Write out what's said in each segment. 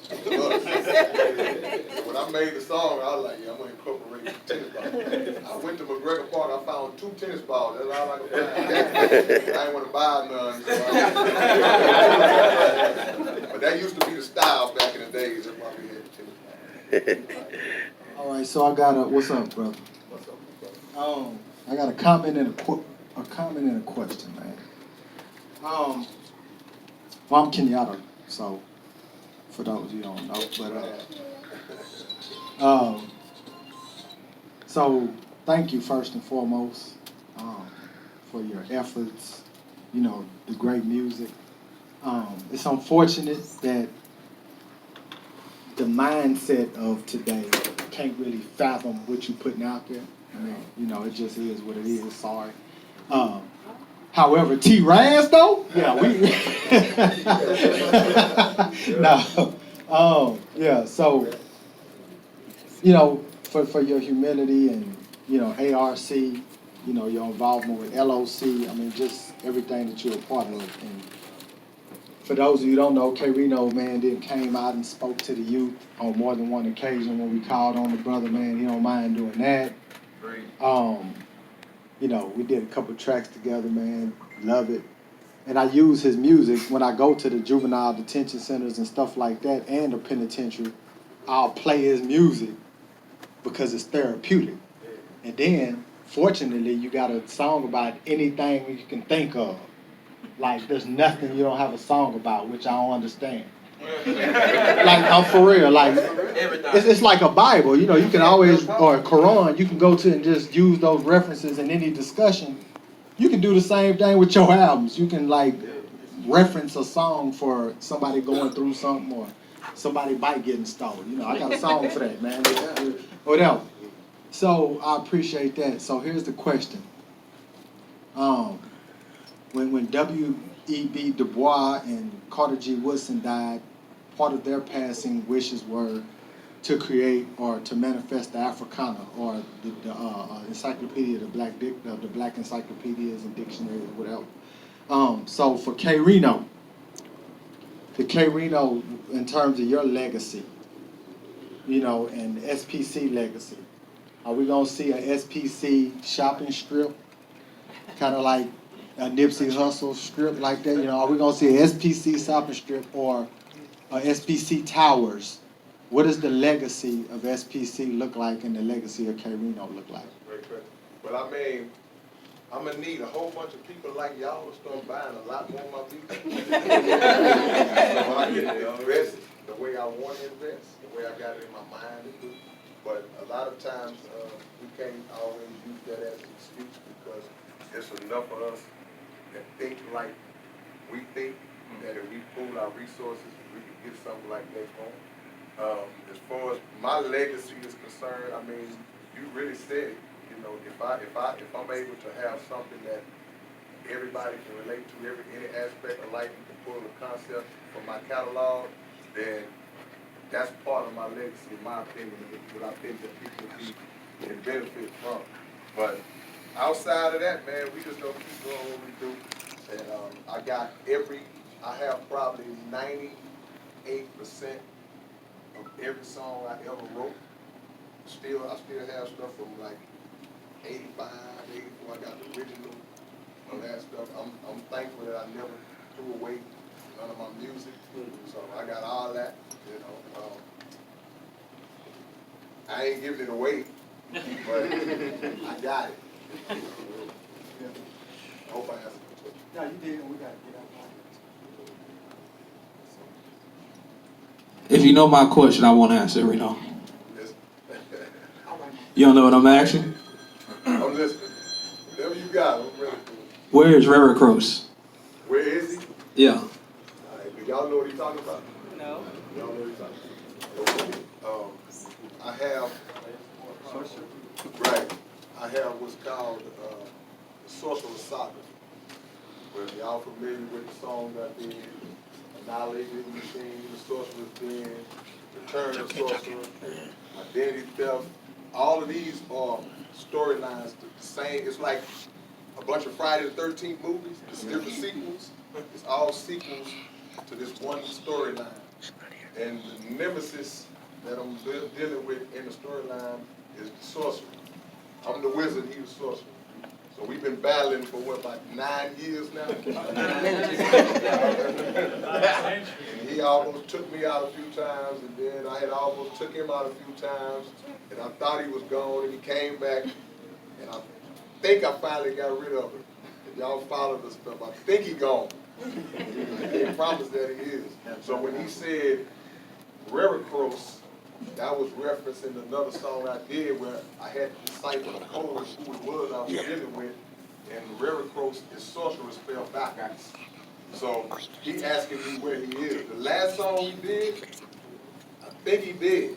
Look, when I made the song, I was like, yeah, I'm going to incorporate the tennis ball. I went to McGregor Park, I found 2 tennis balls. That's all I could find. I didn't want to buy none. So but that used to be the style back in the days. That's why we had the tennis balls. All right, so I got a, what's up, brother? What's up, brother? I got a comment and a question, man. Well, I'm Kenyatta, so for those you don't know, but so thank you first and foremost for your efforts. You know, the great music. It's unfortunate that the mindset of today can't really fathom what you're putting out there. I mean, you know, it just is what it is. Sorry. However, T-Raz though, yeah, we no, yeah. So, you know, for your humility and you know ARC, you know your involvement with LOC. I mean, just everything that you're a part of. And for those of you who don't know, K-rino, man, then came out and spoke to the youth on more than one occasion when we called on the brother, man. He don't mind doing that. Great. You know, we did a couple tracks together, man. Love it. And I use his music when I go to the juvenile detention centers and stuff like that and the penitentiary. I'll play his music because it's therapeutic. And then, fortunately, you got a song about anything you can think of. Like, there's nothing you don't have a song about, which I don't understand. Like, I'm for real. Like, it's like a Bible. You know, you can always, or a Quran, you can go to and just use those references in any discussion. You can do the same thing with your albums. You can, like, reference a song for somebody going through something or somebody bike getting stolen. You know, I got a song for that, man. Whatever. So, I appreciate that. So, here's the question. When W.E.B. Du Bois and Carter G. Woodson died, part of their passing wishes were to create or to manifest the Africana or the encyclopedia, the black encyclopedias and dictionaries, whatever. So for K-rino, the K-rino in terms of your legacy, you know, and SPC legacy, are we gonna see a SPC shopping strip, kind of like a Nipsey Hussle strip like that? You know, are we gonna see a SPC shopping strip or a SPC Towers? What does the legacy of SPC look like and the legacy of K-rino look like? Great question. Well, I mean, I'm going to need a whole bunch of people like y'all to start buying a lot more of my music. So I can invest the way I want to invest, the way I got it in my mind to do. But a lot of times, we can't always use that as an excuse because there's enough of us that think like we think that if we pool our resources, we can get something like that going. As far as my legacy is concerned, I mean, you really said it. You know, if I'm able to have something that everybody can relate to, any aspect of life, you can pull the concept from my catalog, then that's part of my legacy, in my opinion, what I think that people can benefit from. But outside of that, man, we just gonna keep doing what we do. And I have probably 98% of every song I ever wrote. I still have stuff from like 85, 84. I got the original of that stuff. I'm thankful that I never threw away none of my music. So I got all that, you know. I ain't giving it away, but I got it. I hope I answered the question. No, you did, and we got to get out. If you know my question, I won't answer it, Reno. You don't know what I'm asking? I'm listening. Whatever you got, I'm ready for it. Where is Reverend Cross? Where is he? Yeah. All right, do y'all know what he's talking about? No. Y'all know what he's talking about? Okay. I have, right, I have what's called the Sorcerer's Saga. Well, y'all familiar with the song that did, Annihilated Machine, The Sorcerer's Den, Return of the Sorcerer, Identity Theft. All of these are storylines the same. It's like a bunch of Friday the 13th movies. It's different sequels. It's all sequels to this one storyline. And the nemesis that I'm dealing with in the storyline is the sorcerer. I'm the wizard, he was sorcerer. So we've been battling for what, about 9 years now? And he almost took me out a few times, and then I had almost took him out a few times, and I thought he was gone, and he came back, and I think I finally got rid of him. If y'all follow the stuff, I think he gone. I can't promise that he is. So when he said Rericros, that was referencing another song I did where I had to decipher the code of who it was I was dealing with, and Rericros is sorcerer spelled backwards. So he asking me where he is. The last song we did, I think he did.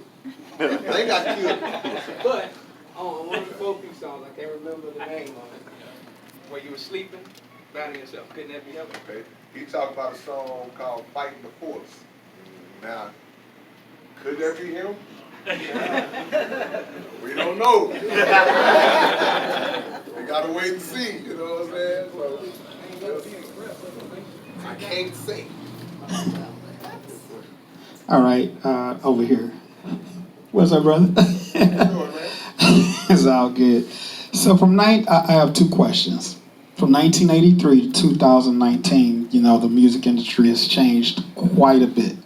I think I killed him. But on one of the folk songs, I can't remember the name of it, where you were sleeping, battling yourself. Couldn't that be him? Okay. He talked about a song called Fighting the Force. Now, could that be him? We don't know. We gotta wait and see, you know what I'm saying? So, I can't say. All right, over here. What's up, brother? How you doing, man? It's all good. So I have two questions. From 1983 to 2019, you know, the music industry has changed quite a bit,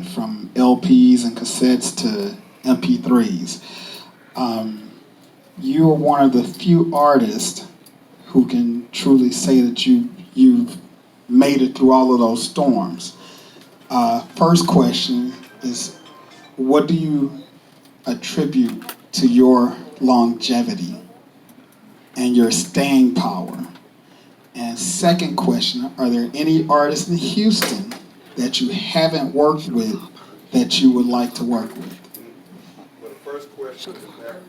from LPs and cassettes to MP3s. You are one of the few artists who can truly say that you've made it through all of those storms. First question is, what do you attribute to your longevity and your staying power? And second question, are there any artists in Houston that you haven't worked with that you would like to work with? Well, the first question is that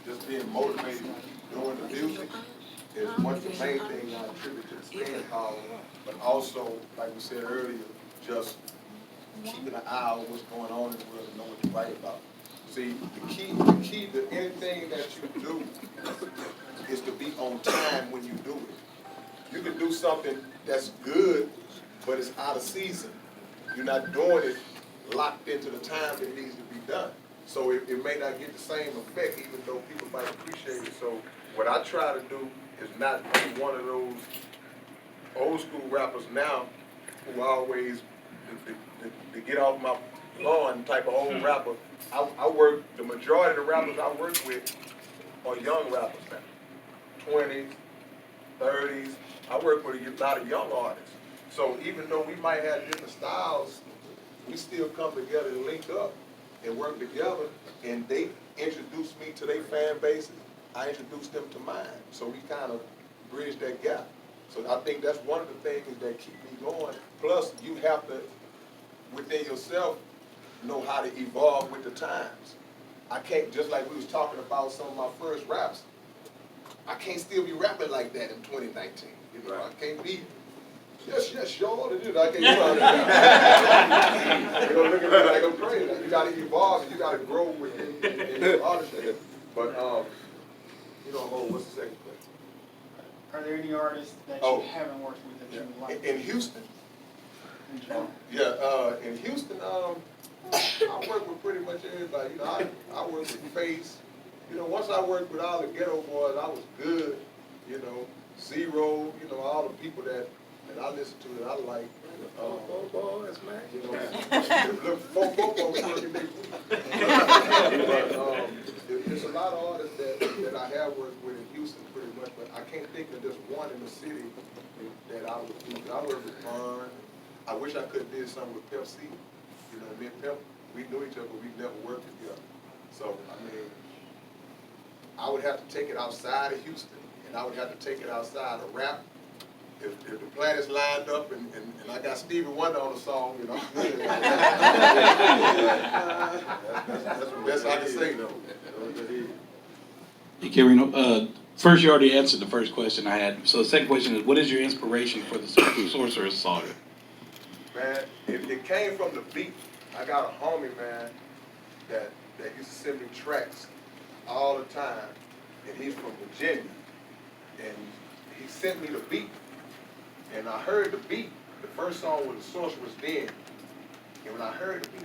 just being motivated doing the music is one of the main things I attribute to the staying power, but also, like we said earlier, just keeping an eye on what's going on in the world and know what to write about. See, the key to anything that you do is to be on time when you do it. You can do something that's good, but it's out of season. You're not doing it locked into the time that it needs to be done. So it may not get the same effect, even though people might appreciate it. So what I try to do is not be one of those old school rappers now who always to get off my lawn type of old rapper. I work, the majority of the rappers I work with are young rappers now, 20s, 30s. I work with a lot of young artists. So even though we might have different styles, we still come together and link up and work together, and they introduce me to their fan bases. I introduce them to mine. So we kind of bridge that gap. So I think that's one of the things that keep me going. Plus, you have to, within yourself, know how to evolve with the times. I can't, just like we was talking about some of my first raps, I can't still be rapping like that in 2019. You know, I can't be, yes, sure, I can't do that. You know, look at me like I'm crazy. You gotta evolve and you gotta grow within your artistry. But, you know, what's the second question? Are there any artists that you haven't worked with that you would like? In Houston? In general? Yeah, in Houston, I work with pretty much everybody. You know, I work with Face. You know, once I worked with all the Ghetto Boys, I was good. You know, Zero, you know, all the people that I listen to that I like. Boys, man. You know, look, four working big. But there's a lot of artists that I have worked with in Houston pretty much, but I can't think of just one in the city that I would do. I work with Vaughn. I wish I could have did something with Pep C. You know, me and Pep, we knew each other, but we never worked together. So, I mean, I would have to take it outside of Houston, and I would have to take it outside of rap. If the planets lined up and I got Stevie Wonder on the song, you know. That's the best I can say, though. Hey, K-rino, first you already answered the first question I had. So the second question is, what is your inspiration for the Sorcerer's Saga? Man, it came from the beat. I got a homie, man, that used to send me tracks all the time, and he's from Virginia, and he sent me the beat, and I heard the beat. The first song was The Sorcerer's Den, And when I heard the beat,